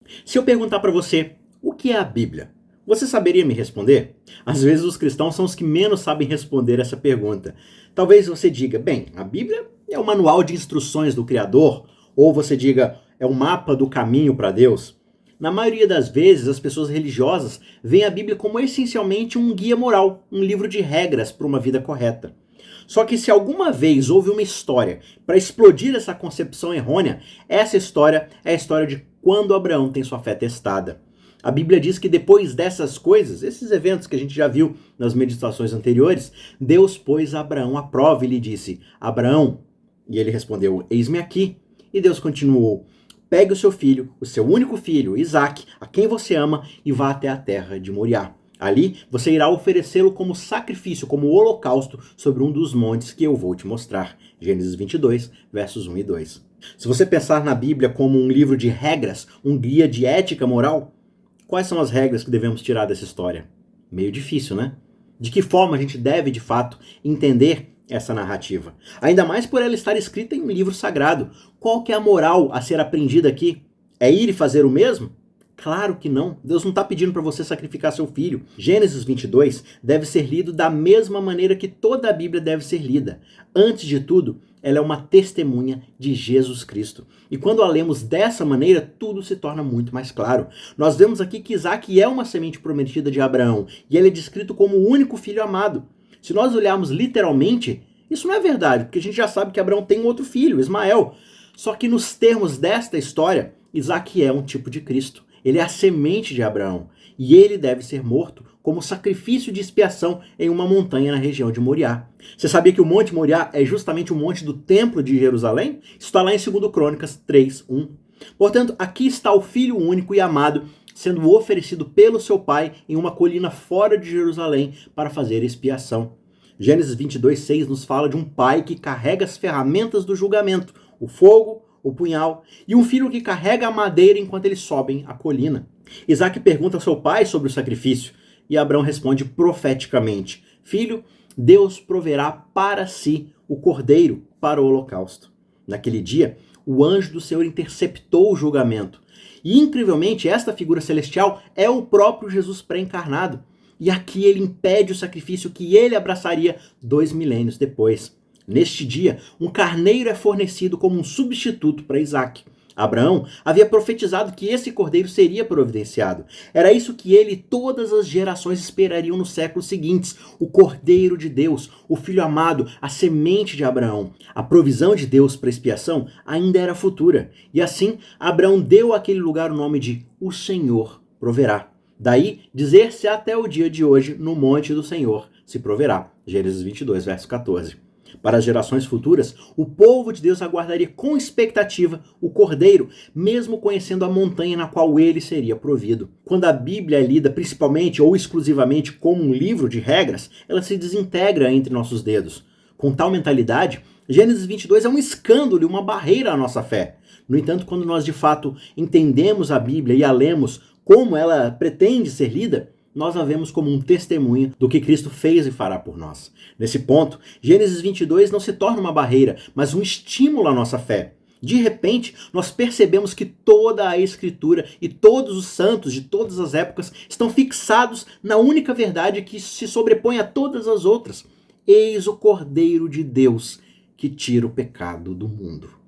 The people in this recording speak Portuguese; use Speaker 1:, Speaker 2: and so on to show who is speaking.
Speaker 1: Se eu perguntar para você, o que é a Bíblia? Você saberia me responder? Às vezes os cristãos são os que menos sabem responder essa pergunta. Talvez você diga, bem, a Bíblia é o manual de instruções do Criador, ou você diga, é o mapa do caminho para Deus. Na maioria das vezes, as pessoas religiosas veem a Bíblia como essencialmente um guia moral, um livro de regras para uma vida correta. Só que se alguma vez houve uma história para explodir essa concepção errônea, essa história é a história de quando Abraão tem sua fé testada. A Bíblia diz que depois dessas coisas, esses eventos que a gente já viu nas meditações anteriores, Deus pôs Abraão à prova e lhe disse, Abraão, e ele respondeu, eis-me aqui. E Deus continuou, pegue o seu filho, o seu único filho, Isaque, a quem você ama, e vá até a terra de Moriá. Ali você irá oferecê-lo como sacrifício, como holocausto, sobre um dos montes que eu vou te mostrar. Gênesis 22, versos 1 e 2. Se você pensar na Bíblia como um livro de regras, um guia de ética moral, quais são as regras que devemos tirar dessa história? Meio difícil, né? De que forma a gente deve, de fato, entender essa narrativa? Ainda mais por ela estar escrita em um livro sagrado. Qual que é a moral a ser aprendida aqui? É ir e fazer o mesmo? Claro que não. Deus não está pedindo para você sacrificar seu filho. Gênesis 22 deve ser lido da mesma maneira que toda a Bíblia deve ser lida. Antes de tudo, ela é uma testemunha de Jesus Cristo. E quando a lemos dessa maneira, tudo se torna muito mais claro. Nós vemos aqui que Isaque é uma semente prometida de Abraão, e ele é descrito como o único filho amado. Se nós olharmos literalmente, isso não é verdade, porque a gente já sabe que Abraão tem um outro filho, Ismael. Só que nos termos desta história, Isaque é um tipo de Cristo. Ele é a semente de Abraão, e ele deve ser morto como sacrifício de expiação em uma montanha na região de Moriá. Você sabia que o Monte Moriá é justamente o monte do Templo de Jerusalém? Isso está lá em 2 Crônicas 3:1. Portanto, aqui está o Filho único e amado sendo oferecido pelo seu pai em uma colina fora de Jerusalém para fazer expiação. Gênesis 22:6 nos fala de um pai que carrega as ferramentas do julgamento, o fogo, o punhal, e um filho que carrega a madeira enquanto eles sobem a colina. Isaque pergunta ao seu pai sobre o sacrifício, e Abraão responde profeticamente, filho, Deus proverá para si o cordeiro para o holocausto. Naquele dia, o anjo do Senhor interceptou o julgamento, e incrivelmente esta figura celestial é o próprio Jesus pré-encarnado, e aqui ele impede o sacrifício que ele abraçaria 2 milênios depois. Neste dia, um carneiro é fornecido como um substituto para Isaque. Abraão havia profetizado que esse cordeiro seria providenciado. Era isso que ele e todas as gerações esperariam nos séculos seguintes. O cordeiro de Deus, o filho amado, a semente de Abraão. A provisão de Deus para expiação ainda era futura. E assim, Abraão deu àquele lugar o nome de O Senhor proverá. Daí, dizer-se até o dia de hoje, no monte do Senhor se proverá. Gênesis 22, verso 14. Para as gerações futuras, o povo de Deus aguardaria com expectativa o cordeiro, mesmo conhecendo a montanha na qual ele seria provido. Quando a Bíblia é lida principalmente ou exclusivamente como um livro de regras, ela se desintegra entre nossos dedos. Com tal mentalidade, Gênesis 22 é um escândalo e uma barreira à nossa fé. No entanto, quando nós de fato entendemos a Bíblia e a lemos como ela pretende ser lida, nós a vemos como um testemunho do que Cristo fez e fará por nós. Nesse ponto, Gênesis 22 não se torna uma barreira, mas um estímulo à nossa fé. De repente, nós percebemos que toda a Escritura e todos os santos de todas as épocas estão fixados na única verdade que se sobrepõe a todas as outras. Eis o Cordeiro de Deus que tira o pecado do mundo.